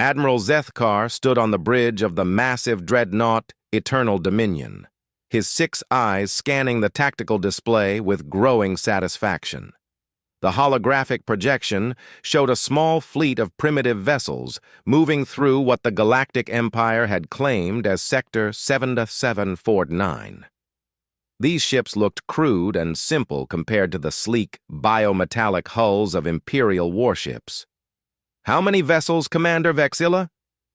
Admiral Zethkar stood on the bridge of the massive dreadnought Eternal Dominion, his 6 eyes scanning the tactical display with growing satisfaction. The holographic projection showed a small fleet of primitive vessels moving through what the Galactic Empire had claimed as Sector 7749. These ships looked crude and simple compared to the sleek, biometallic hulls of Imperial warships. "How many vessels, Commander Vexilla?"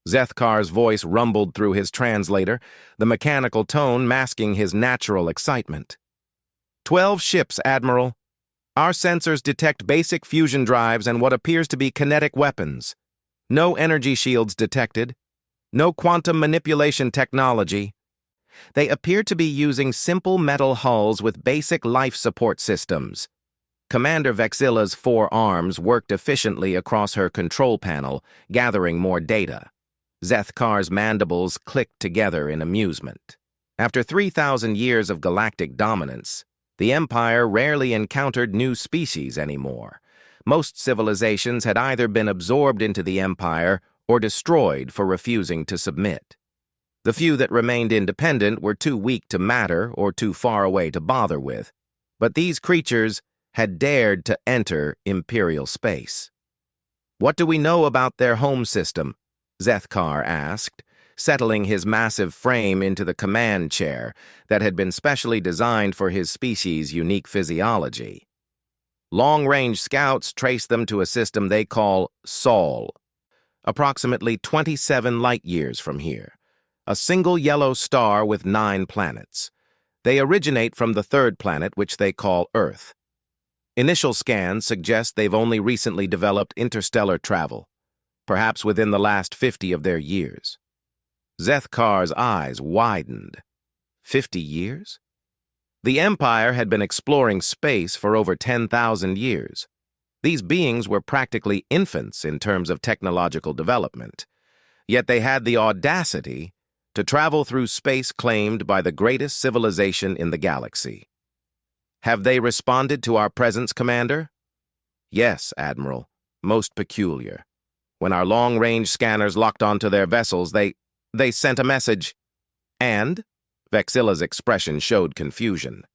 Zethkar's voice rumbled through his translator, the mechanical tone masking his natural excitement. 12 ships, Admiral. Our sensors detect basic fusion drives and what appears to be kinetic weapons. No energy shields detected. No quantum manipulation technology. They appear to be using simple metal hulls with basic life support systems. Commander Vexilla's 4 arms worked efficiently across her control panel, gathering more data. Zethkar's mandibles clicked together in amusement. After 3,000 years of galactic dominance, the Empire rarely encountered new species anymore. Most civilizations had either been absorbed into the Empire or destroyed for refusing to submit. The few that remained independent were too weak to matter or too far away to bother with, but these creatures had dared to enter Imperial space. "What do we know about their home system?" Zethkar asked, settling his massive frame into the command chair that had been specially designed for his species' unique physiology. Long-range scouts trace them to a system they call Sol, approximately 27 light-years from here, a single yellow star with 9 planets. They originate from the 3rd planet, which they call Earth. Initial scans suggest they've only recently developed interstellar travel, perhaps within the last 50 of their years. Zethkar's eyes widened. 50 years? The Empire had been exploring space for over 10,000 years. These beings were practically infants in terms of technological development, yet they had the audacity to travel through space claimed by the greatest civilization in the galaxy. "Have they responded to our presence, Commander?" "Yes, Admiral. Most peculiar. When our long-range scanners locked onto their vessels, they sent a message." "And?" Vexilla's expression showed confusion.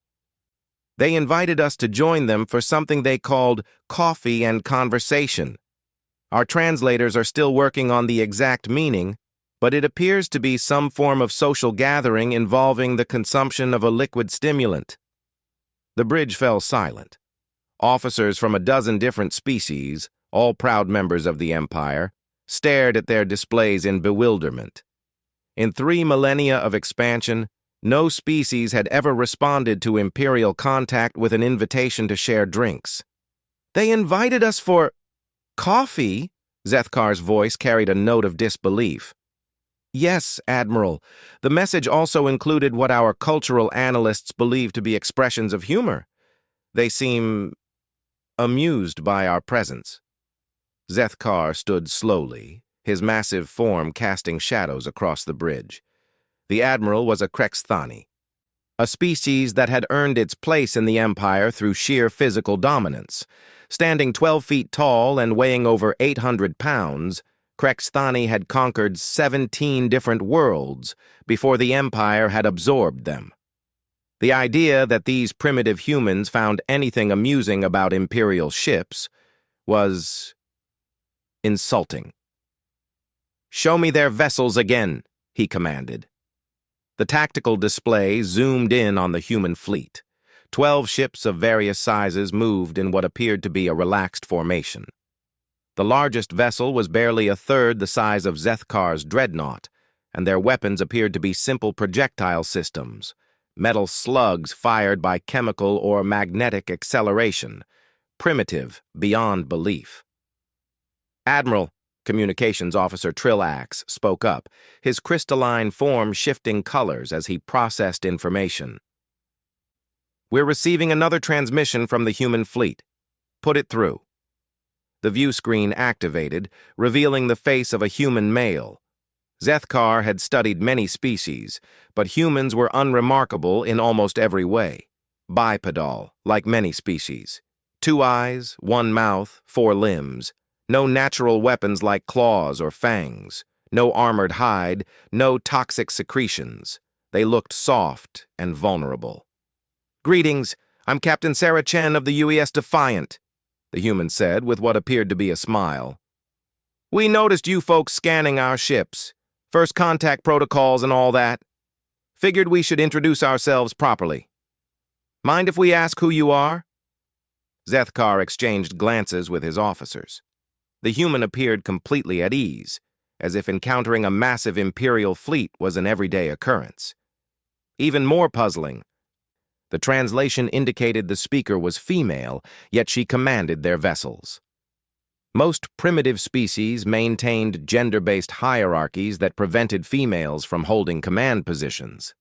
"They invited us to join them for something they called coffee and conversation. Our translators are still working on the exact meaning, but it appears to be some form of social gathering involving the consumption of a liquid stimulant." The bridge fell silent. Officers from a dozen different species, all proud members of the Empire, stared at their displays in bewilderment. In 3 millennia of expansion, no species had ever responded to Imperial contact with an invitation to share drinks. "They invited us for coffee?" Zethkar's voice carried a note of disbelief. "Yes, Admiral. The message also included what our cultural analysts believe to be expressions of humor. They seem amused by our presence." Zethkar stood slowly, his massive form casting shadows across the bridge. The Admiral was a Krexthani, a species that had earned its place in the Empire through sheer physical dominance. Standing 12 feet tall and weighing over 800 pounds, Krexthani had conquered 17 different worlds before the Empire had absorbed them. The idea that these primitive humans found anything amusing about Imperial ships was insulting. "Show me their vessels again," he commanded. The tactical display zoomed in on the human fleet. 12 ships of various sizes moved in what appeared to be a relaxed formation. The largest vessel was barely a third the size of Zethkar's dreadnought, and their weapons appeared to be simple projectile systems, metal slugs fired by chemical or magnetic acceleration, primitive beyond belief. "Admiral," Communications Officer Trillax spoke up, his crystalline form shifting colors as he processed information. "We're receiving another transmission from the human fleet. Put it through." The view screen activated, revealing the face of a human male. Zethkar had studied many species, but humans were unremarkable in almost every way. Bipedal, like many species. 2 eyes, 1 mouth, 4 limbs. No natural weapons like claws or fangs. No armored hide. No toxic secretions. They looked soft and vulnerable. "Greetings. I'm Captain Sarah Chen of the UES Defiant," the human said with what appeared to be a smile. "We noticed you folks scanning our ships. First contact protocols and all that. Figured we should introduce ourselves properly. Mind if we ask who you are?" Zethkar exchanged glances with his officers. The human appeared completely at ease, as if encountering a massive Imperial fleet was an everyday occurrence. Even more puzzling, the translation indicated the speaker was female, yet she commanded their vessels. Most primitive species maintained gender-based hierarchies that prevented females from holding command positions.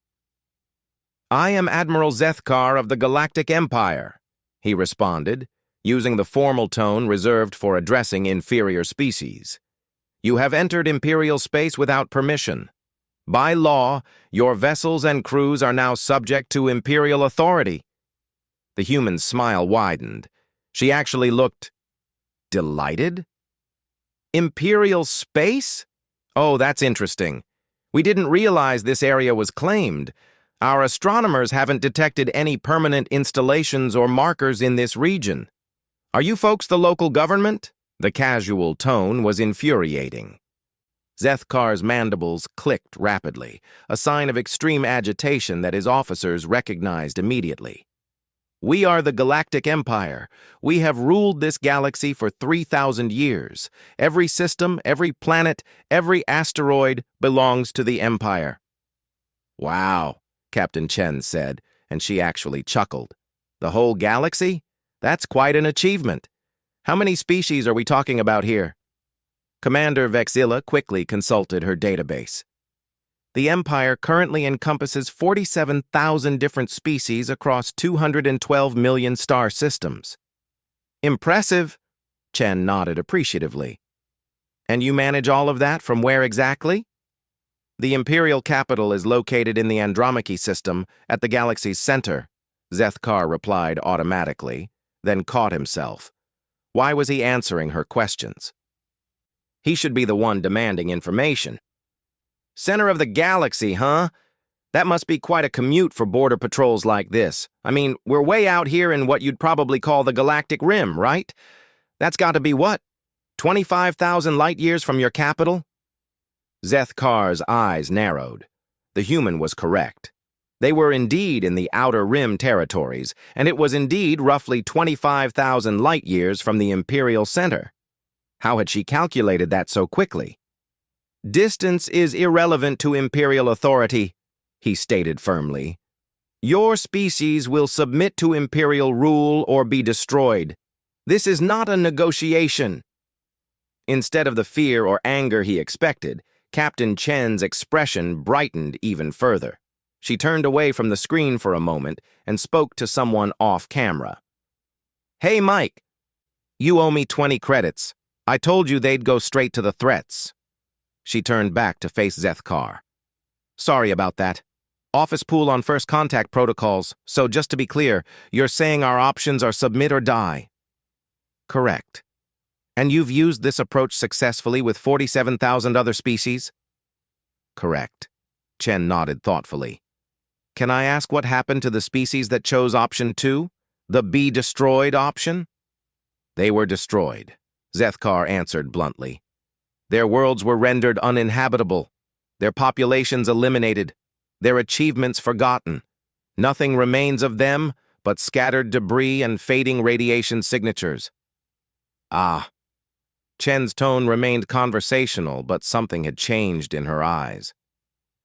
"I am Admiral Zethkar of the Galactic Empire," he responded, using the formal tone reserved for addressing inferior species. "You have entered Imperial space without permission. By law, your vessels and crews are now subject to Imperial authority." The human's smile widened. She actually looked delighted? "Imperial space? Oh, that's interesting. We didn't realize this area was claimed. Our astronomers haven't detected any permanent installations or markers in this region. Are you folks the local government?" The casual tone was infuriating. Zethkar's mandibles clicked rapidly, a sign of extreme agitation that his officers recognized immediately. "We are the Galactic Empire. We have ruled this galaxy for 3,000 years. Every system, every planet, every asteroid belongs to the Empire." "Wow," Captain Chen said, and she actually chuckled. "The whole galaxy? That's quite an achievement. How many species are we talking about here?" Commander Vexilla quickly consulted her database. "The Empire currently encompasses 47,000 different species across 212 million star systems." "Impressive," Chen nodded appreciatively. "And you manage all of that from where exactly?" "The Imperial capital is located in the Andromache system at the galaxy's center," Zethkar replied automatically, then caught himself. Why was he answering her questions? He should be the one demanding information. "Center of the galaxy, huh? That must be quite a commute for border patrols like this. I mean, we're way out here in what you'd probably call the Galactic Rim, right? That's got to be what? 25,000 light-years from your capital?" Zethkar's eyes narrowed. The human was correct. They were indeed in the Outer Rim territories, and it was indeed roughly 25,000 light-years from the Imperial Center. How had she calculated that so quickly? "Distance is irrelevant to Imperial authority," he stated firmly. "Your species will submit to Imperial rule or be destroyed. This is not a negotiation." Instead of the fear or anger he expected, Captain Chen's expression brightened even further. She turned away from the screen for a moment and spoke to someone off camera. "Hey, Mike, you owe me 20 credits. I told you they'd go straight to the threats." She turned back to face Zethkar. "Sorry about that. Office pool on first contact protocols, so just to be clear, you're saying our options are submit or die?" "Correct. And you've used this approach successfully with 47,000 other species?" "Correct." Chen nodded thoughtfully. "Can I ask what happened to the species that chose option 2? The be destroyed option?" "They were destroyed," Zethkar answered bluntly. "Their worlds were rendered uninhabitable, their populations eliminated, their achievements forgotten. Nothing remains of them but scattered debris and fading radiation signatures." "Ah." Chen's tone remained conversational, but something had changed in her eyes.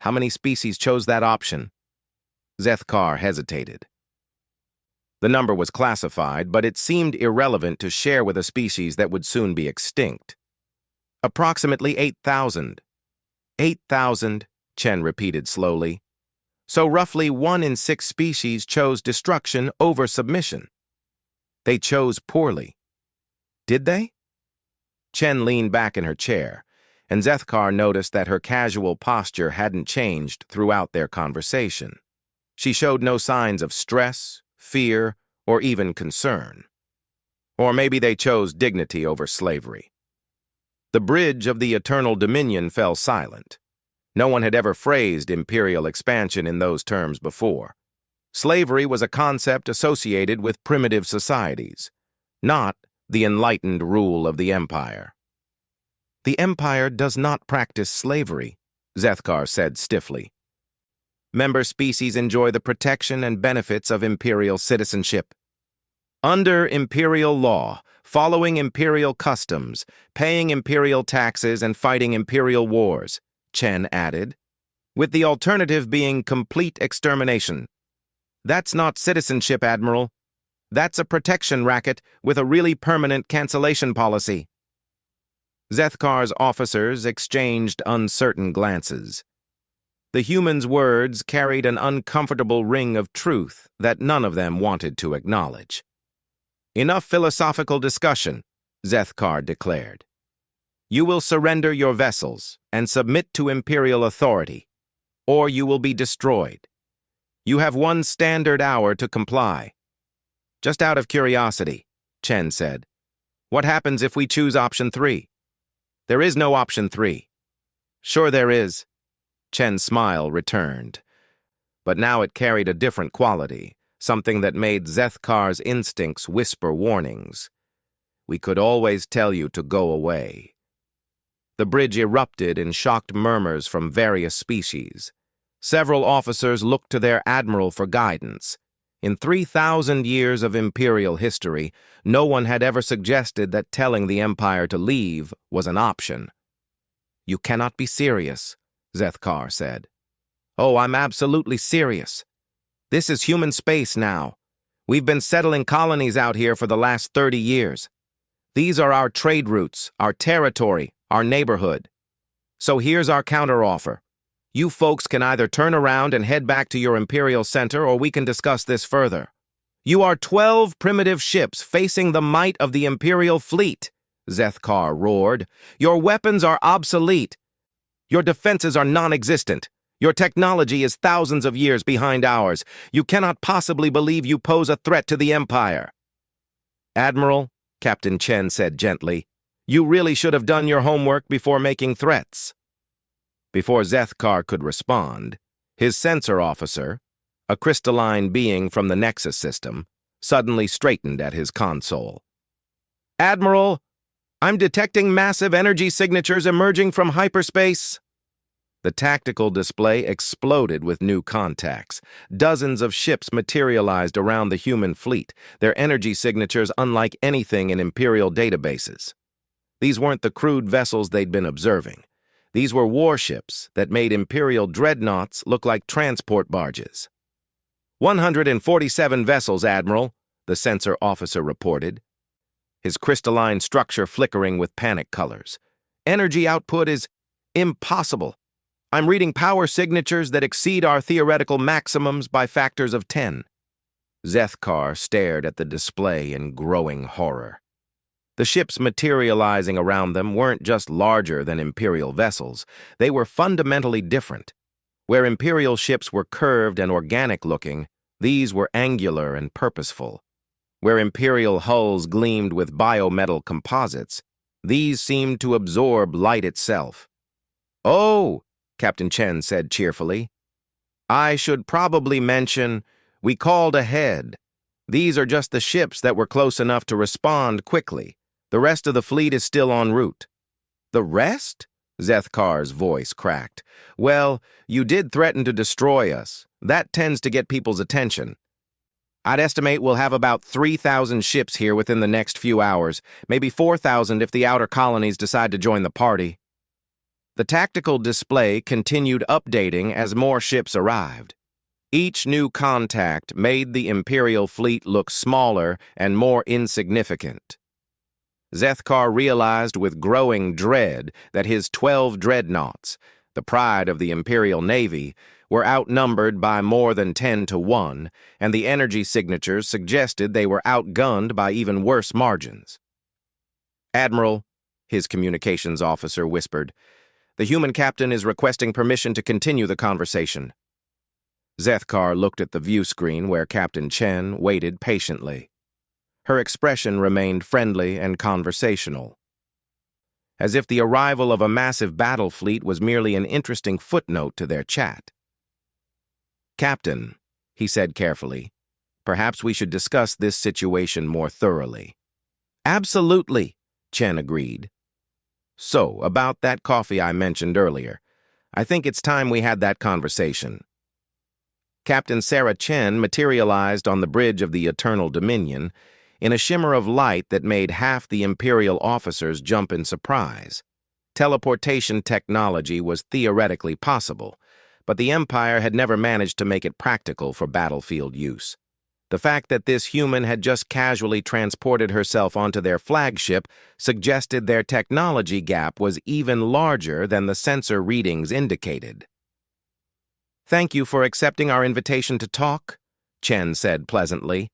"How many species chose that option?" Zethkar hesitated. The number was classified, but it seemed irrelevant to share with a species that would soon be extinct. "Approximately 8,000. 8,000, Chen repeated slowly. "So roughly 1 in 6 species chose destruction over submission. They chose poorly. Did they?" Chen leaned back in her chair, and Zethkar noticed that her casual posture hadn't changed throughout their conversation. She showed no signs of stress, fear, or even concern. Or maybe they chose dignity over slavery. The bridge of the Eternal Dominion fell silent. No one had ever phrased imperial expansion in those terms before. Slavery was a concept associated with primitive societies, not the enlightened rule of the Empire. "The Empire does not practice slavery," Zethkar said stiffly. "Member species enjoy the protection and benefits of imperial citizenship. Under imperial law, following imperial customs, paying imperial taxes and fighting imperial wars," Chen added, "with the alternative being complete extermination. That's not citizenship, Admiral. That's a protection racket with a really permanent cancellation policy." Zethkar's officers exchanged uncertain glances. The humans' words carried an uncomfortable ring of truth that none of them wanted to acknowledge. "Enough philosophical discussion," Zethkar declared. "You will surrender your vessels and submit to Imperial authority, or you will be destroyed. You have 1 standard hour to comply." "Just out of curiosity," Chen said, "what happens if we choose option 3? "There is no option 3. "Sure there is." Chen's smile returned. But now it carried a different quality, something that made Zethkar's instincts whisper warnings. "We could always tell you to go away." The bridge erupted in shocked murmurs from various species. Several officers looked to their admiral for guidance. In 3,000 years of imperial history, no one had ever suggested that telling the Empire to leave was an option. "You cannot be serious," Zethkar said. "Oh, I'm absolutely serious. This is human space now. We've been settling colonies out here for the last 30 years. These are our trade routes, our territory, our neighborhood. So here's our counteroffer. You folks can either turn around and head back to your Imperial Center, or we can discuss this further. You are 12 primitive ships facing the might of the Imperial fleet," Zethkar roared. "Your weapons are obsolete. Your defenses are non-existent. Your technology is thousands of years behind ours. You cannot possibly believe you pose a threat to the Empire." "Admiral," Captain Chen said gently, "you really should have done your homework before making threats." Before Zethkar could respond, his sensor officer, a crystalline being from the Nexus system, suddenly straightened at his console. "Admiral, I'm detecting massive energy signatures emerging from hyperspace." The tactical display exploded with new contacts. Dozens of ships materialized around the human fleet, their energy signatures unlike anything in Imperial databases. These weren't the crude vessels they'd been observing. These were warships that made Imperial dreadnoughts look like transport barges. 147 vessels, Admiral, the sensor officer reported, his crystalline structure flickering with panic colors. "Energy output is impossible. I'm reading power signatures that exceed our theoretical maximums by factors of 10. Zethkar stared at the display in growing horror. The ships materializing around them weren't just larger than Imperial vessels. They were fundamentally different. Where Imperial ships were curved and organic-looking, these were angular and purposeful. Where Imperial hulls gleamed with biometal composites, these seemed to absorb light itself. "Oh," Captain Chen said cheerfully, "I should probably mention, we called ahead. These are just the ships that were close enough to respond quickly. The rest of the fleet is still en route." "The rest?" Zethkar's voice cracked. "Well, you did threaten to destroy us. That tends to get people's attention. I'd estimate we'll have about 3,000 ships here within the next few hours, maybe 4,000 if the outer colonies decide to join the party." The tactical display continued updating as more ships arrived. Each new contact made the Imperial fleet look smaller and more insignificant. Zethkar realized with growing dread that his 12 dreadnoughts, the pride of the Imperial Navy, were outnumbered by more than 10 to 1, and the energy signatures suggested they were outgunned by even worse margins. "Admiral," his communications officer whispered, "the human captain is requesting permission to continue the conversation." Zethkar looked at the view screen where Captain Chen waited patiently. Her expression remained friendly and conversational. as if the arrival of a massive battle fleet was merely an interesting footnote to their chat. "Captain," he said carefully, "perhaps we should discuss this situation more thoroughly." "Absolutely," Chen agreed. "So, about that coffee I mentioned earlier, I think it's time we had that conversation." Captain Sarah Chen materialized on the bridge of the Eternal Dominion in a shimmer of light that made half the Imperial officers jump in surprise. Teleportation technology was theoretically possible, but the Empire had never managed to make it practical for battlefield use. The fact that this human had just casually transported herself onto their flagship suggested their technology gap was even larger than the sensor readings indicated. "Thank you for accepting our invitation to talk," Chen said pleasantly,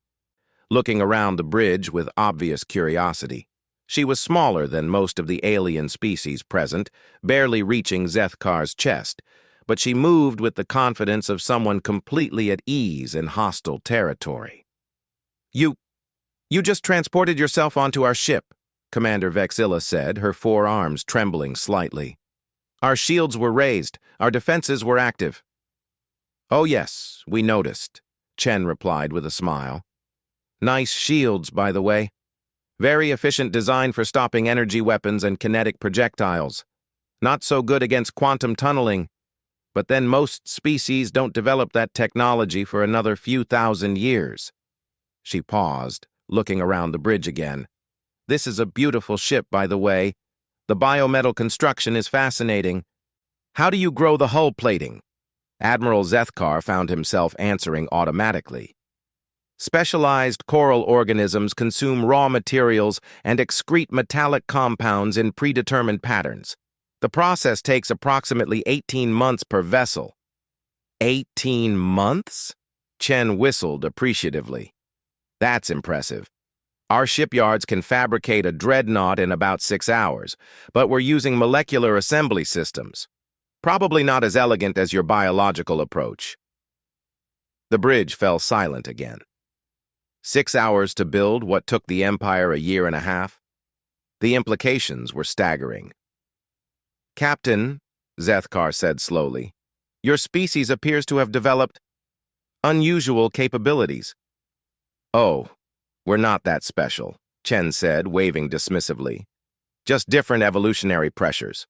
looking around the bridge with obvious curiosity. She was smaller than most of the alien species present, barely reaching Zethkar's chest, but she moved with the confidence of someone completely at ease in hostile territory. You just transported yourself onto our ship," Commander Vexilla said, her forearms trembling slightly. "Our shields were raised, our defenses were active." "Oh yes, we noticed," Chen replied with a smile. "Nice shields, by the way. Very efficient design for stopping energy weapons and kinetic projectiles. Not so good against quantum tunneling, but then most species don't develop that technology for another few thousand years." She paused, looking around the bridge again. "This is a beautiful ship, by the way. The biometal construction is fascinating. How do you grow the hull plating?" Admiral Zethkar found himself answering automatically. "Specialized coral organisms consume raw materials and excrete metallic compounds in predetermined patterns. The process takes approximately 18 months per vessel." 18 months? Chen whistled appreciatively. "That's impressive. Our shipyards can fabricate a dreadnought in about 6 hours, but we're using molecular assembly systems. Probably not as elegant as your biological approach." The bridge fell silent again. 6 hours to build what took the Empire a year and a half? The implications were staggering. "Captain," Zethkar said slowly, "your species appears to have developed unusual capabilities." "Oh, we're not that special," Chen said, waving dismissively. "Just different evolutionary pressures."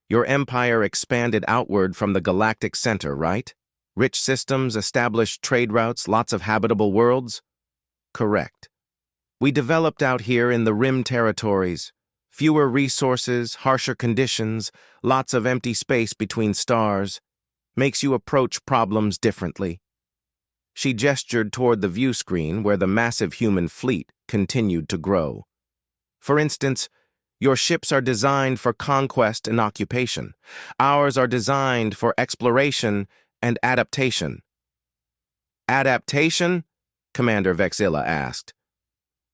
"Your empire expanded outward from the galactic center, right? Rich systems, established trade routes, lots of habitable worlds?" "Correct. We developed out here in the rim territories. Fewer resources, harsher conditions, lots of empty space between stars. Makes you approach problems differently." She gestured toward the view screen where the massive human fleet continued to grow. "For instance, your ships are designed for conquest and occupation. Ours are designed for exploration and adaptation." "Adaptation?" Commander Vexilla asked.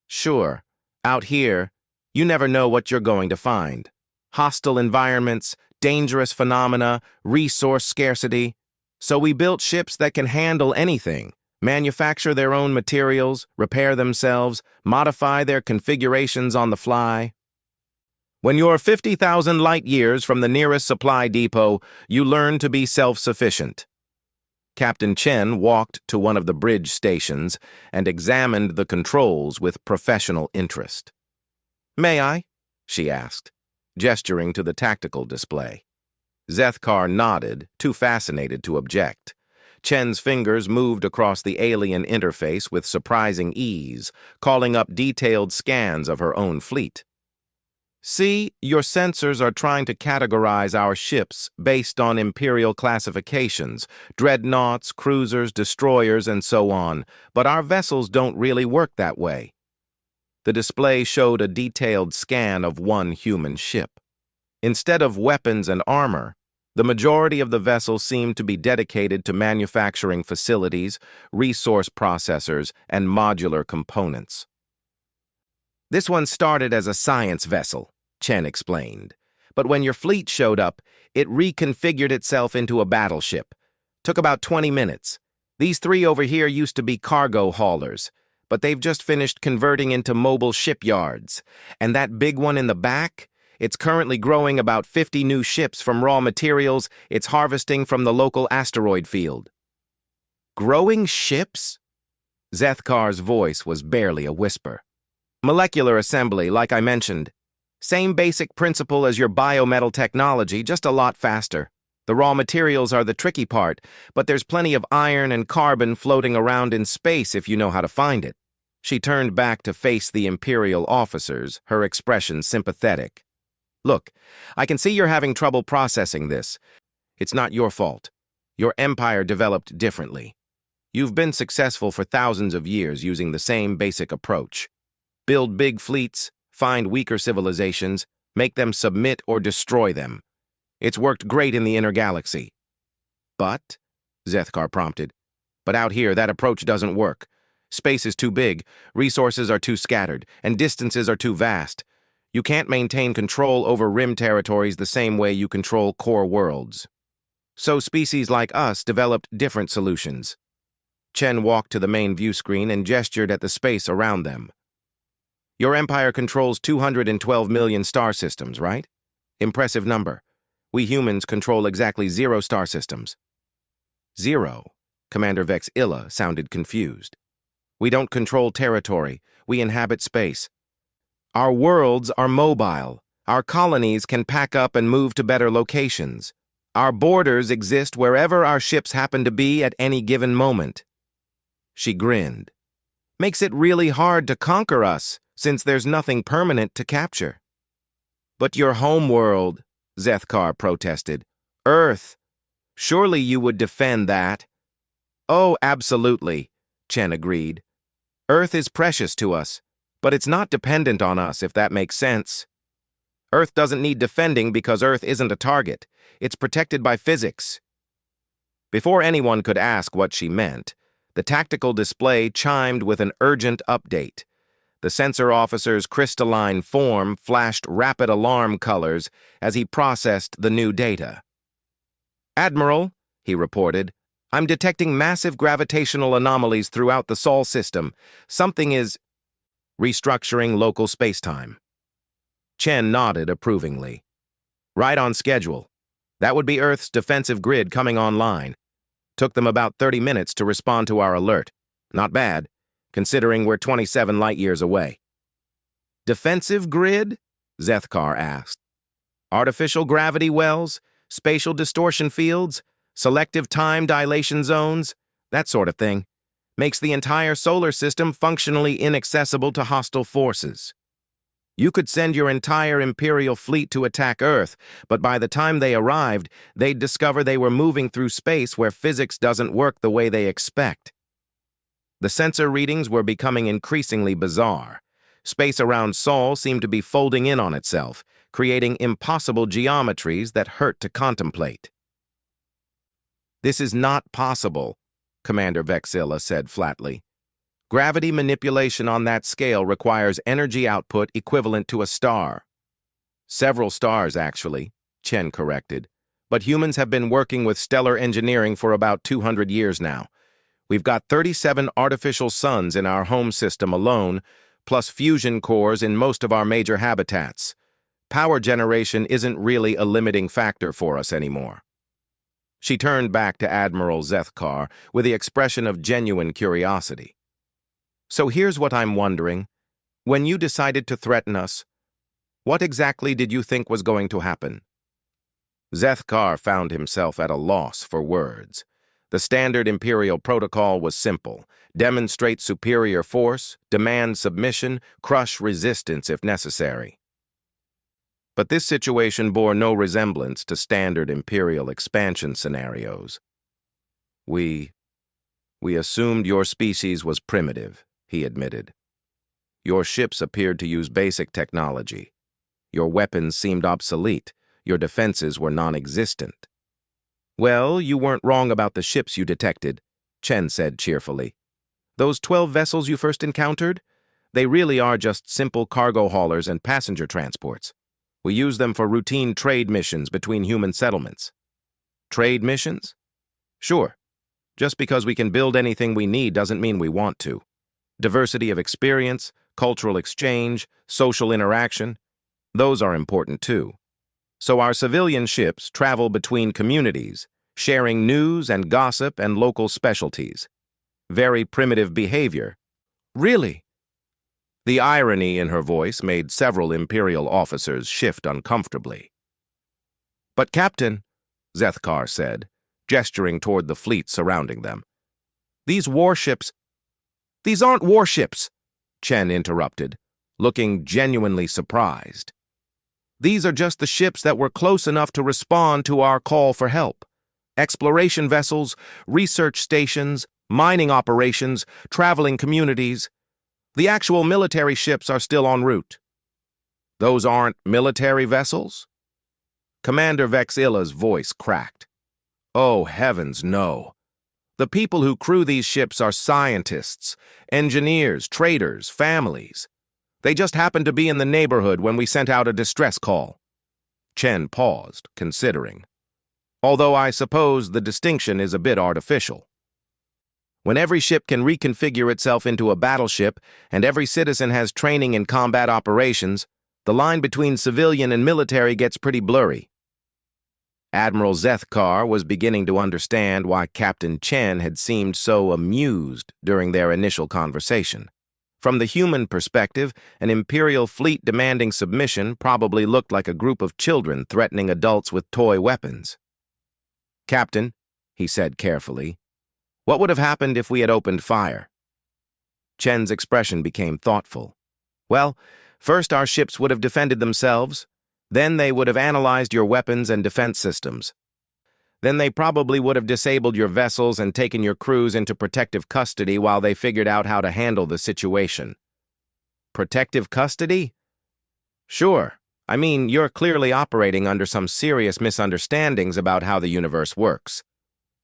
"Sure. Out here, you never know what you're going to find. Hostile environments, dangerous phenomena, resource scarcity. So we built ships that can handle anything, manufacture their own materials, repair themselves, modify their configurations on the fly. When you're 50,000 light years from the nearest supply depot, you learn to be self-sufficient." Captain Chen walked to one of the bridge stations and examined the controls with professional interest. "May I?" she asked, gesturing to the tactical display. Zethkar nodded, too fascinated to object. Chen's fingers moved across the alien interface with surprising ease, calling up detailed scans of her own fleet. "See, your sensors are trying to categorize our ships based on Imperial classifications, dreadnoughts, cruisers, destroyers, and so on, but our vessels don't really work that way." The display showed a detailed scan of one human ship. Instead of weapons and armor, the majority of the vessels seemed to be dedicated to manufacturing facilities, resource processors, and modular components. "This one started as a science vessel," Chen explained. "But when your fleet showed up, it reconfigured itself into a battleship. Took about 20 minutes. These 3 over here used to be cargo haulers, but they've just finished converting into mobile shipyards. And that big one in the back? It's currently growing about 50 new ships from raw materials it's harvesting from the local asteroid field. Growing ships? Zethkar's voice was barely a whisper. Molecular assembly, like I mentioned. Same basic principle as your biometal technology, just a lot faster. The raw materials are the tricky part, but there's plenty of iron and carbon floating around in space if you know how to find it. She turned back to face the Imperial officers, her expression sympathetic. Look, I can see you're having trouble processing this. It's not your fault. Your empire developed differently. You've been successful for thousands of years using the same basic approach. Build big fleets, find weaker civilizations, make them submit or destroy them. It's worked great in the inner galaxy. But, Zethkar prompted, but out here that approach doesn't work. Space is too big, resources are too scattered, and distances are too vast. You can't maintain control over rim territories the same way you control core worlds. So species like us developed different solutions. Chen walked to the main view screen and gestured at the space around them. Your empire controls 212 million star systems, right? Impressive number. We humans control exactly 0 star systems. 0? Commander Vex Illa sounded confused. We don't control territory. We inhabit space. Our worlds are mobile. Our colonies can pack up and move to better locations. Our borders exist wherever our ships happen to be at any given moment. She grinned. Makes it really hard to conquer us, since there's nothing permanent to capture. But your homeworld, Zethkar protested. Earth. Surely you would defend that. Oh, absolutely, Chen agreed. Earth is precious to us, but it's not dependent on us, if that makes sense. Earth doesn't need defending because Earth isn't a target. It's protected by physics. Before anyone could ask what she meant, the tactical display chimed with an urgent update. The sensor officer's crystalline form flashed rapid alarm colors as he processed the new data. Admiral, he reported, I'm detecting massive gravitational anomalies throughout the Sol system. Something is restructuring local spacetime. Chen nodded approvingly. Right on schedule. That would be Earth's defensive grid coming online. Took them about 30 minutes to respond to our alert. Not bad, considering we're 27 light-years away. Defensive grid? Zethkar asked. Artificial gravity wells? Spatial distortion fields? Selective time dilation zones? That sort of thing. Makes the entire solar system functionally inaccessible to hostile forces. You could send your entire Imperial fleet to attack Earth, but by the time they arrived, they'd discover they were moving through space where physics doesn't work the way they expect. The sensor readings were becoming increasingly bizarre. Space around Sol seemed to be folding in on itself, creating impossible geometries that hurt to contemplate. This is not possible, Commander Vex Illa said flatly. Gravity manipulation on that scale requires energy output equivalent to a star. Several stars, actually, Chen corrected. But humans have been working with stellar engineering for about 200 years now. We've got 37 artificial suns in our home system alone, plus fusion cores in most of our major habitats. Power generation isn't really a limiting factor for us anymore. She turned back to Admiral Zethkar with the expression of genuine curiosity. So here's what I'm wondering. When you decided to threaten us, what exactly did you think was going to happen? Zethkar found himself at a loss for words. The standard Imperial protocol was simple. Demonstrate superior force, demand submission, crush resistance if necessary. But this situation bore no resemblance to standard Imperial expansion scenarios. We assumed your species was primitive, he admitted. Your ships appeared to use basic technology. Your weapons seemed obsolete. Your defenses were non-existent. Well, you weren't wrong about the ships you detected, Chen said cheerfully. Those 12 vessels you first encountered? They really are just simple cargo haulers and passenger transports. We use them for routine trade missions between human settlements. Trade missions? Sure. Just because we can build anything we need doesn't mean we want to. Diversity of experience, cultural exchange, social interaction. Those are important too. So our civilian ships travel between communities, sharing news and gossip and local specialties. Very primitive behavior. Really? The irony in her voice made several Imperial officers shift uncomfortably. But Captain, Zethkar said, gesturing toward the fleet surrounding them. These warships... These aren't warships, Chen interrupted, looking genuinely surprised. These are just the ships that were close enough to respond to our call for help. Exploration vessels, research stations, mining operations, traveling communities. The actual military ships are still en route. Those aren't military vessels? Commander Vexilla's voice cracked. Oh, heavens, no. The people who crew these ships are scientists, engineers, traders, families. They just happened to be in the neighborhood when we sent out a distress call. Chen paused, considering. Although I suppose the distinction is a bit artificial. When every ship can reconfigure itself into a battleship and every citizen has training in combat operations, the line between civilian and military gets pretty blurry. Admiral Zethkar was beginning to understand why Captain Chen had seemed so amused during their initial conversation. From the human perspective, an Imperial fleet demanding submission probably looked like a group of children threatening adults with toy weapons. Captain, he said carefully, what would have happened if we had opened fire? Chen's expression became thoughtful. Well, first our ships would have defended themselves. Then they would have analyzed your weapons and defense systems. Then they probably would have disabled your vessels and taken your crews into protective custody while they figured out how to handle the situation. Protective custody? Sure. I mean, you're clearly operating under some serious misunderstandings about how the universe works.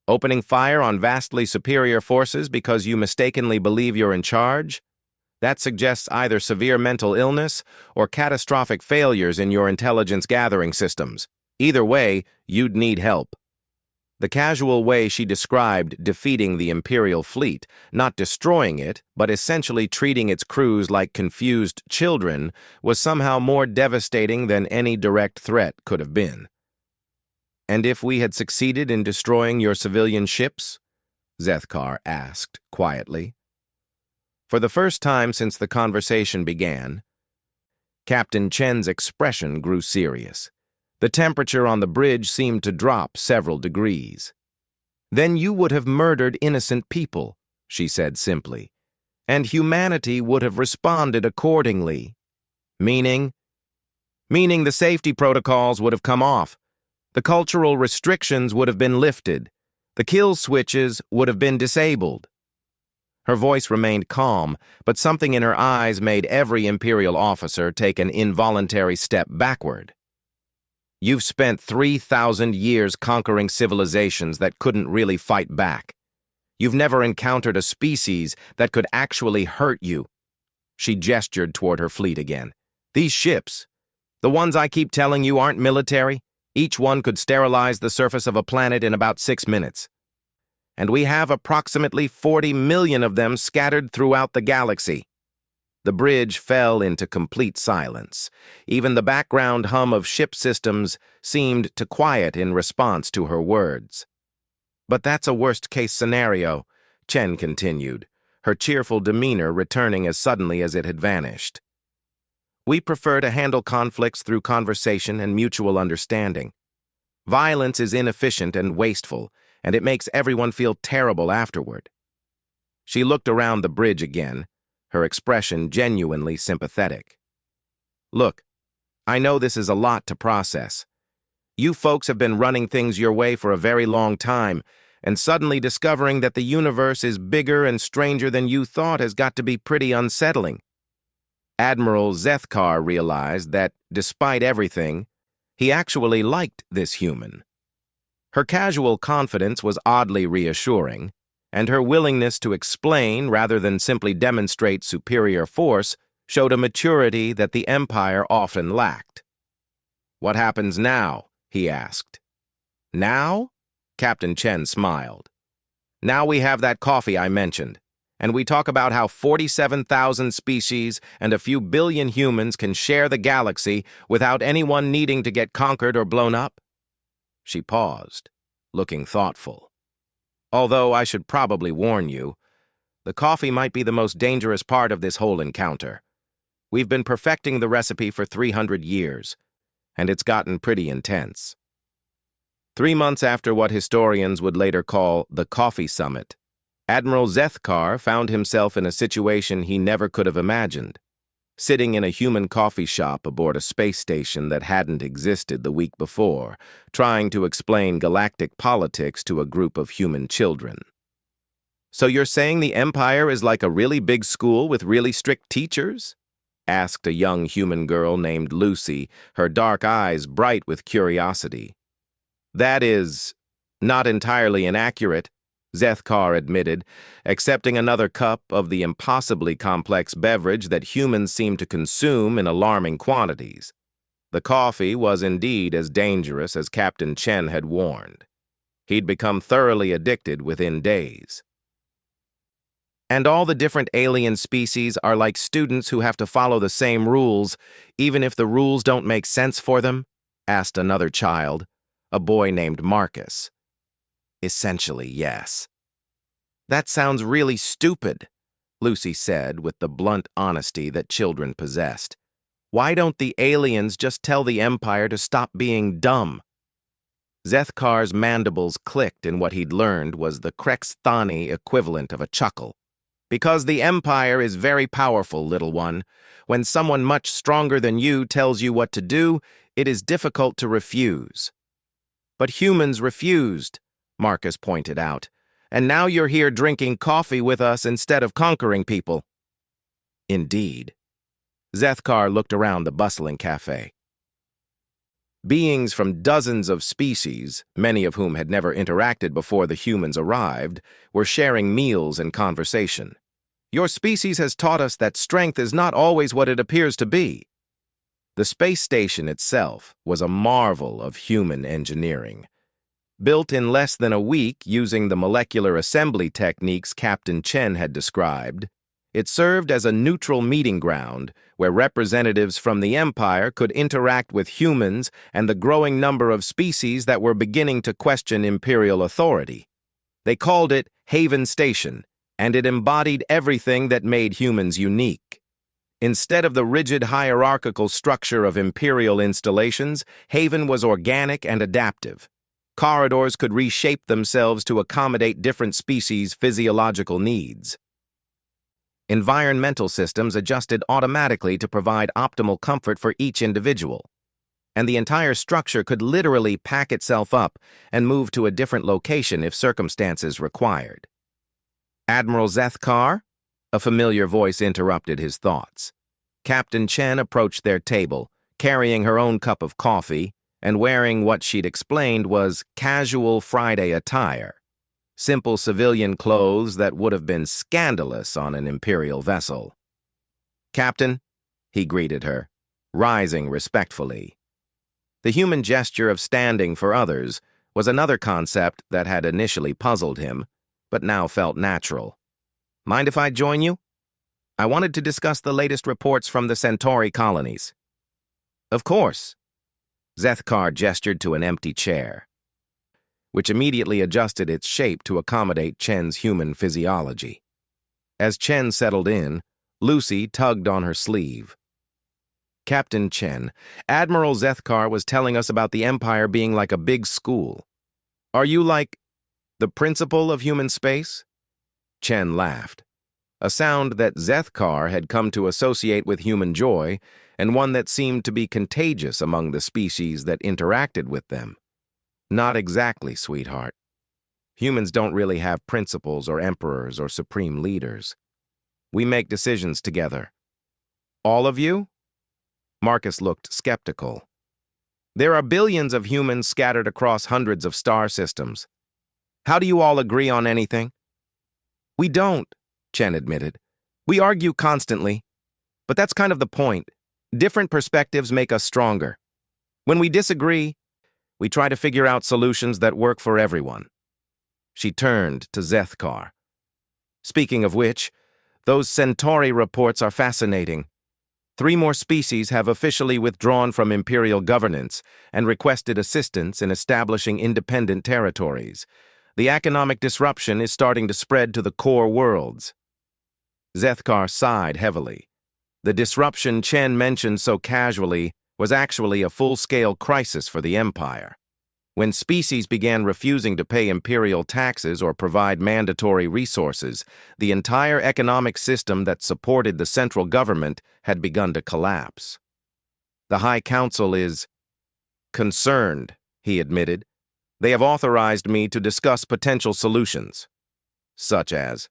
Opening fire on vastly superior forces because you mistakenly believe you're in charge? That suggests either severe mental illness or catastrophic failures in your intelligence gathering systems. Either way, you'd need help. The casual way she described defeating the Imperial fleet, not destroying it, but essentially treating its crews like confused children, was somehow more devastating than any direct threat could have been. And if we had succeeded in destroying your civilian ships? Zethkar asked quietly. For the first time since the conversation began, Captain Chen's expression grew serious. The temperature on the bridge seemed to drop several degrees. Then you would have murdered innocent people, she said simply, and humanity would have responded accordingly. Meaning the safety protocols would have come off. The cultural restrictions would have been lifted. The kill switches would have been disabled. Her voice remained calm, but something in her eyes made every Imperial officer take an involuntary step backward. You've spent 3,000 years conquering civilizations that couldn't really fight back. You've never encountered a species that could actually hurt you. She gestured toward her fleet again. These ships, the ones I keep telling you aren't military, each one could sterilize the surface of a planet in about 6 minutes. And we have approximately 40 million of them scattered throughout the galaxy. The bridge fell into complete silence. Even the background hum of ship systems seemed to quiet in response to her words. But that's a worst-case scenario, Chen continued, her cheerful demeanor returning as suddenly as it had vanished. We prefer to handle conflicts through conversation and mutual understanding. Violence is inefficient and wasteful, and it makes everyone feel terrible afterward. She looked around the bridge again, her expression genuinely sympathetic. Look, I know this is a lot to process. You folks have been running things your way for a very long time, and suddenly discovering that the universe is bigger and stranger than you thought has got to be pretty unsettling. Admiral Zethkar realized that, despite everything, he actually liked this human. Her casual confidence was oddly reassuring, and her willingness to explain rather than simply demonstrate superior force showed a maturity that the Empire often lacked. What happens now? He asked. Now? Captain Chen smiled. Now we have that coffee I mentioned. And we talk about how 47,000 species and a few billion humans can share the galaxy without anyone needing to get conquered or blown up? She paused, looking thoughtful. Although I should probably warn you, the coffee might be the most dangerous part of this whole encounter. We've been perfecting the recipe for 300 years, and it's gotten pretty intense. 3 months after what historians would later call the Coffee Summit, Admiral Zethkar found himself in a situation he never could have imagined, sitting in a human coffee shop aboard a space station that hadn't existed the week before, trying to explain galactic politics to a group of human children. "So you're saying the Empire is like a really big school with really strict teachers?" asked a young human girl named Lucy, her dark eyes bright with curiosity. "That is not entirely inaccurate," Zethkar admitted, accepting another cup of the impossibly complex beverage that humans seem to consume in alarming quantities. The coffee was indeed as dangerous as Captain Chen had warned. He'd become thoroughly addicted within days. "And all the different alien species are like students who have to follow the same rules, even if the rules don't make sense for them?" asked another child, a boy named Marcus. "Essentially, yes." "That sounds really stupid," Lucy said with the blunt honesty that children possessed. "Why don't the aliens just tell the Empire to stop being dumb?" Zethkar's mandibles clicked in what he'd learned was the Krexthani equivalent of a chuckle. "Because the Empire is very powerful, little one. When someone much stronger than you tells you what to do, it is difficult to refuse." "But humans refused," Marcus pointed out. "And now you're here drinking coffee with us instead of conquering people." Indeed. Zethkar looked around the bustling cafe. Beings from dozens of species, many of whom had never interacted before the humans arrived, were sharing meals and conversation. "Your species has taught us that strength is not always what it appears to be." The space station itself was a marvel of human engineering. Built in less than a week using the molecular assembly techniques Captain Chen had described, it served as a neutral meeting ground where representatives from the Empire could interact with humans and the growing number of species that were beginning to question Imperial authority. They called it Haven Station, and it embodied everything that made humans unique. Instead of the rigid hierarchical structure of Imperial installations, Haven was organic and adaptive. Corridors could reshape themselves to accommodate different species' physiological needs. Environmental systems adjusted automatically to provide optimal comfort for each individual, and the entire structure could literally pack itself up and move to a different location if circumstances required. "Admiral Zethkar?" A familiar voice interrupted his thoughts. Captain Chen approached their table, carrying her own cup of coffee, and wearing what she'd explained was casual Friday attire. Simple civilian clothes that would have been scandalous on an Imperial vessel. "Captain," he greeted her, rising respectfully. The human gesture of standing for others was another concept that had initially puzzled him, but now felt natural. "Mind if I join you? I wanted to discuss the latest reports from the Centauri colonies." "Of course." Zethkar gestured to an empty chair, which immediately adjusted its shape to accommodate Chen's human physiology. As Chen settled in, Lucy tugged on her sleeve. "Captain Chen, Admiral Zethkar was telling us about the Empire being like a big school. Are you like the principal of human space?" Chen laughed, a sound that Zethkar had come to associate with human joy, and one that seemed to be contagious among the species that interacted with them. "Not exactly, sweetheart. Humans don't really have principals or emperors or supreme leaders. We make decisions together." "All of you?" Marcus looked skeptical. "There are billions of humans scattered across hundreds of star systems. How do you all agree on anything?" "We don't," Chen admitted. "We argue constantly. But that's kind of the point. Different perspectives make us stronger. When we disagree, we try to figure out solutions that work for everyone." She turned to Zethkar. Speaking of which, those Centauri reports are fascinating. 3 more species have officially withdrawn from imperial governance and requested assistance in establishing independent territories. The economic disruption is starting to spread to the core worlds. Zethkar sighed heavily. The disruption Chen mentioned so casually was actually a full-scale crisis for the Empire. When species began refusing to pay imperial taxes or provide mandatory resources, the entire economic system that supported the central government had begun to collapse. The High Council is concerned, he admitted. They have authorized me to discuss potential solutions, such as,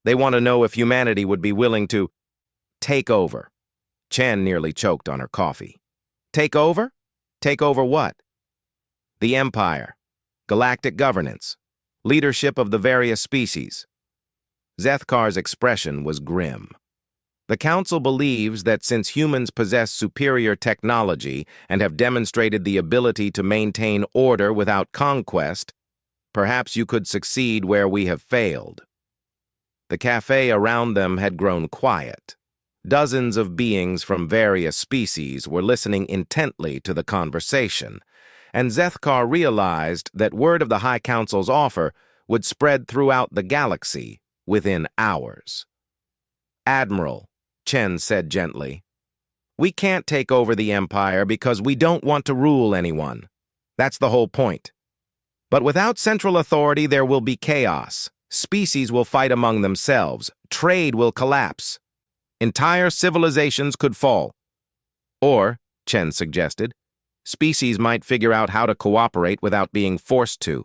they want to know if humanity would be willing to take over. Chen nearly choked on her coffee. Take over? Take over what? The Empire, galactic governance, leadership of the various species. Zethkar's expression was grim. The Council believes that since humans possess superior technology and have demonstrated the ability to maintain order without conquest, perhaps you could succeed where we have failed. The cafe around them had grown quiet. Dozens of beings from various species were listening intently to the conversation, and Zethkar realized that word of the High Council's offer would spread throughout the galaxy within hours. Admiral, Chen said gently, we can't take over the Empire because we don't want to rule anyone. That's the whole point. But without central authority, there will be chaos. Species will fight among themselves. Trade will collapse. Entire civilizations could fall. Or, Chen suggested, species might figure out how to cooperate without being forced to.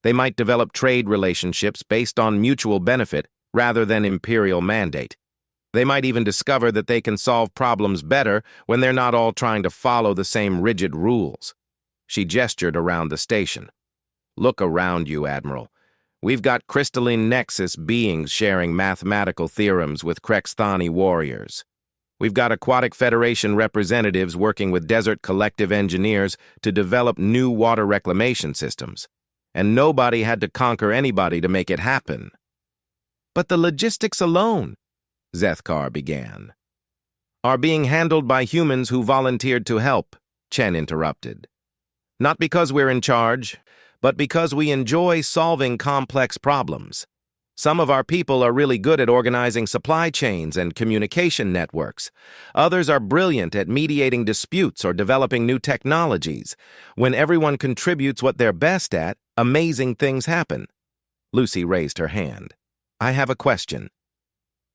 They might develop trade relationships based on mutual benefit rather than imperial mandate. They might even discover that they can solve problems better when they're not all trying to follow the same rigid rules. She gestured around the station. Look around you, Admiral. We've got crystalline nexus beings sharing mathematical theorems with Krexthani warriors. We've got Aquatic Federation representatives working with Desert Collective engineers to develop new water reclamation systems. And nobody had to conquer anybody to make it happen. But the logistics alone, Zethkar began, are being handled by humans who volunteered to help, Chen interrupted. Not because we're in charge, but because we enjoy solving complex problems. Some of our people are really good at organizing supply chains and communication networks. Others are brilliant at mediating disputes or developing new technologies. When everyone contributes what they're best at, amazing things happen. Lucy raised her hand. I have a question.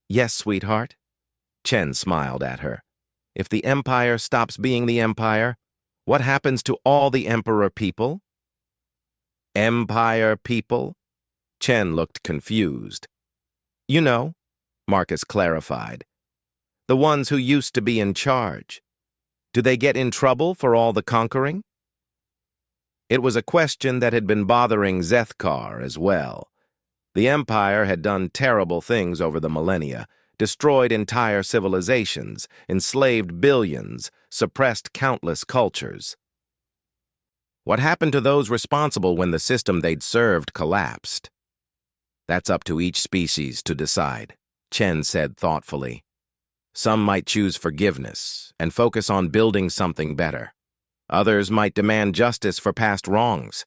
Yes, sweetheart? Chen smiled at her. If the Empire stops being the Empire, what happens to all the Emperor people? Empire people? Chen looked confused. You know, Marcus clarified. The ones who used to be in charge. Do they get in trouble for all the conquering? It was a question that had been bothering Zethkar as well. The Empire had done terrible things over the millennia, destroyed entire civilizations, enslaved billions, suppressed countless cultures. What happened to those responsible when the system they'd served collapsed? That's up to each species to decide, Chen said thoughtfully. Some might choose forgiveness and focus on building something better. Others might demand justice for past wrongs.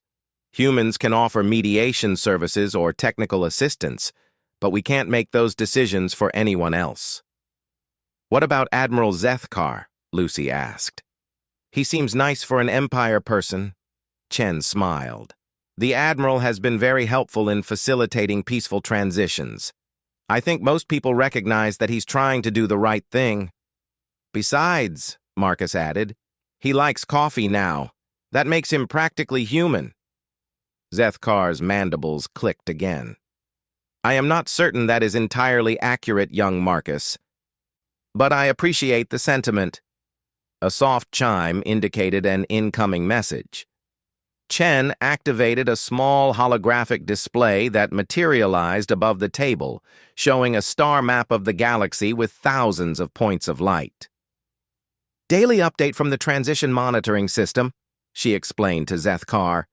Humans can offer mediation services or technical assistance, but we can't make those decisions for anyone else. What about Admiral Zethkar? Lucy asked. He seems nice for an Empire person. Chen smiled. The Admiral has been very helpful in facilitating peaceful transitions. I think most people recognize that he's trying to do the right thing. Besides, Marcus added, he likes coffee now. That makes him practically human. Zethkar's mandibles clicked again. I am not certain that is entirely accurate, young Marcus. But I appreciate the sentiment. A soft chime indicated an incoming message. Chen activated a small holographic display that materialized above the table, showing a star map of the galaxy with thousands of points of light. Daily update from the transition monitoring system, she explained to Zethkar.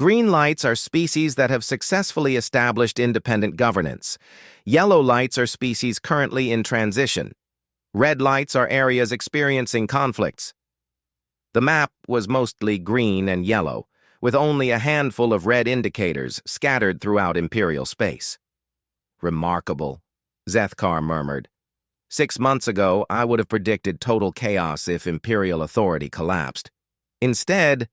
Green lights are species that have successfully established independent governance. Yellow lights are species currently in transition. Red lights are areas experiencing conflicts. The map was mostly green and yellow, with only a handful of red indicators scattered throughout Imperial space. Remarkable, Zethkar murmured. 6 months ago, I would have predicted total chaos if Imperial authority collapsed. Instead,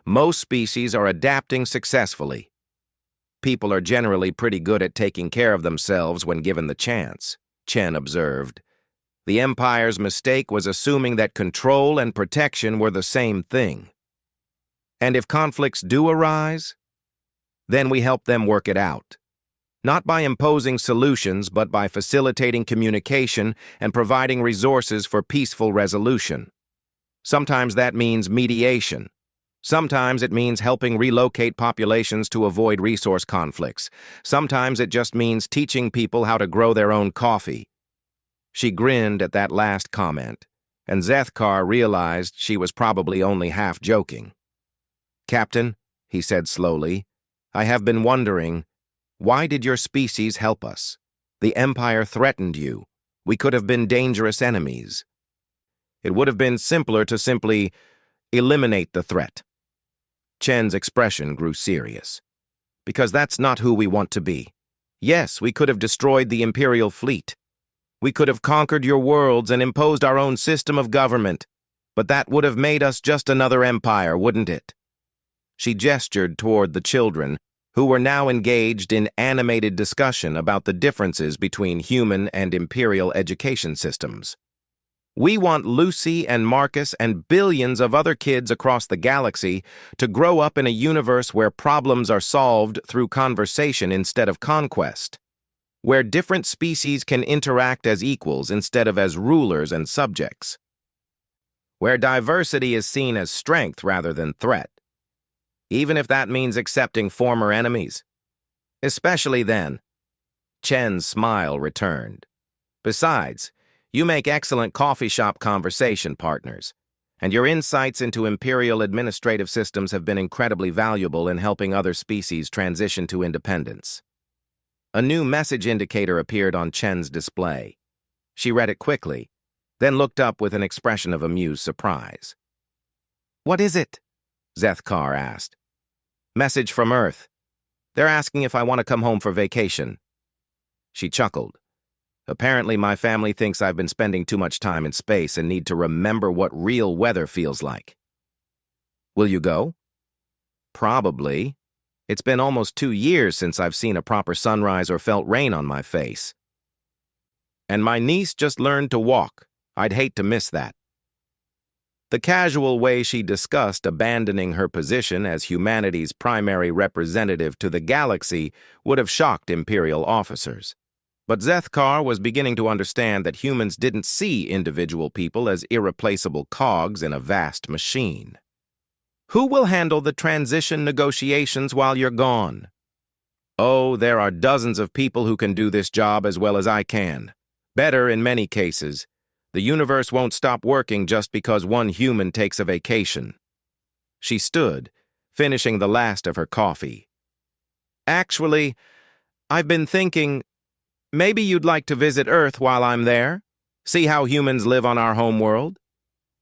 most species are adapting successfully. People are generally pretty good at taking care of themselves when given the chance, Chen observed. The Empire's mistake was assuming that control and protection were the same thing. And if conflicts do arise, then we help them work it out. Not by imposing solutions, but by facilitating communication and providing resources for peaceful resolution. Sometimes that means mediation. Sometimes it means helping relocate populations to avoid resource conflicts. Sometimes it just means teaching people how to grow their own coffee. She grinned at that last comment, and Zethkar realized she was probably only half joking. "Captain," he said slowly, "I have been wondering, why did your species help us? The Empire threatened you. We could have been dangerous enemies. It would have been simpler to simply eliminate the threat." Chen's expression grew serious. "Because that's not who we want to be. Yes, we could have destroyed the Imperial fleet. We could have conquered your worlds and imposed our own system of government, but that would have made us just another empire, wouldn't it?" She gestured toward the children, who were now engaged in animated discussion about the differences between human and Imperial education systems. "We want Lucy and Marcus and billions of other kids across the galaxy to grow up in a universe where problems are solved through conversation instead of conquest, where different species can interact as equals instead of as rulers and subjects, where diversity is seen as strength rather than threat, even if that means accepting former enemies. Especially then." Chen's smile returned. "Besides, you make excellent coffee shop conversation partners, and your insights into Imperial administrative systems have been incredibly valuable in helping other species transition to independence." A new message indicator appeared on Chen's display. She read it quickly, then looked up with an expression of amused surprise. "What is it?" Zethkar asked. "Message from Earth. They're asking if I want to come home for vacation." She chuckled. "Apparently my family thinks I've been spending too much time in space and need to remember what real weather feels like." "Will you go?" "Probably. It's been almost 2 years since I've seen a proper sunrise or felt rain on my face. And my niece just learned to walk. I'd hate to miss that." The casual way she discussed abandoning her position as humanity's primary representative to the galaxy would have shocked Imperial officers. But Zethkar was beginning to understand that humans didn't see individual people as irreplaceable cogs in a vast machine. "Who will handle the transition negotiations while you're gone?" "Oh, there are dozens of people who can do this job as well as I can. Better in many cases. The universe won't stop working just because one human takes a vacation." She stood, finishing the last of her coffee. "Actually, I've been thinking, maybe you'd like to visit Earth while I'm there? See how humans live on our homeworld?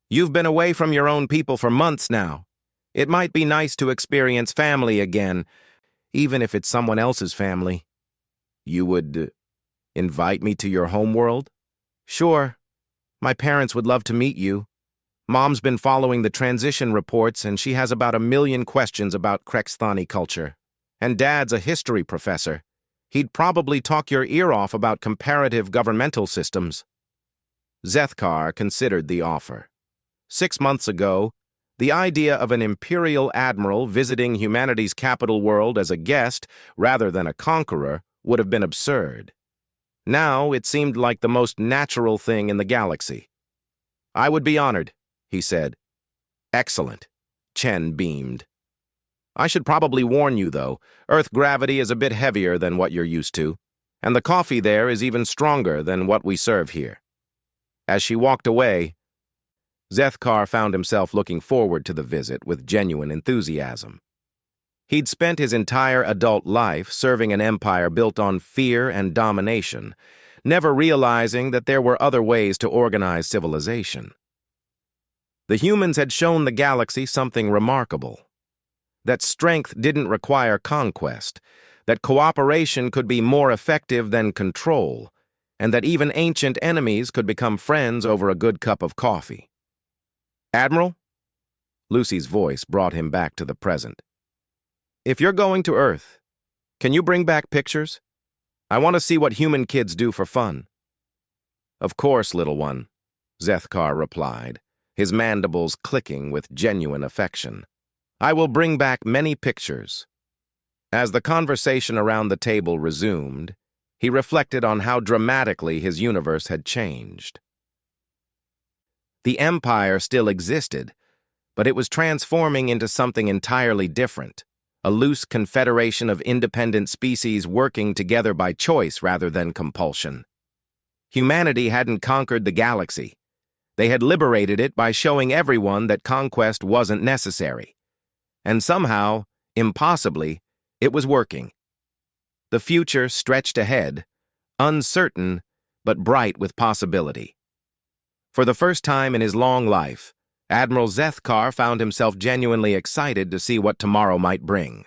You've been away from your own people for months now. It might be nice to experience family again, even if it's someone else's family." "You would invite me to your homeworld?" "Sure. My parents would love to meet you. Mom's been following the transition reports, and she has about 1,000,000 questions about Krexthani culture. And Dad's a history professor. He'd probably talk your ear off about comparative governmental systems." Zethkar considered the offer. 6 months ago, the idea of an Imperial admiral visiting humanity's capital world as a guest rather than a conqueror would have been absurd. Now it seemed like the most natural thing in the galaxy. "I would be honored," he said. "Excellent," Chen beamed. "I should probably warn you, though. Earth gravity is a bit heavier than what you're used to, and the coffee there is even stronger than what we serve here." As she walked away, Zethkar found himself looking forward to the visit with genuine enthusiasm. He'd spent his entire adult life serving an empire built on fear and domination, never realizing that there were other ways to organize civilization. The humans had shown the galaxy something remarkable. That strength didn't require conquest, that cooperation could be more effective than control, and that even ancient enemies could become friends over a good cup of coffee. "Admiral?" Lucy's voice brought him back to the present. "If you're going to Earth, can you bring back pictures? I want to see what human kids do for fun." "Of course, little one," Zethkar replied, his mandibles clicking with genuine affection. "I will bring back many pictures." As the conversation around the table resumed, he reflected on how dramatically his universe had changed. The Empire still existed, but it was transforming into something entirely different, a loose confederation of independent species working together by choice rather than compulsion. Humanity hadn't conquered the galaxy. They had liberated it by showing everyone that conquest wasn't necessary. And somehow, impossibly, it was working. The future stretched ahead, uncertain but bright with possibility. For the first time in his long life, Admiral Zethkar found himself genuinely excited to see what tomorrow might bring.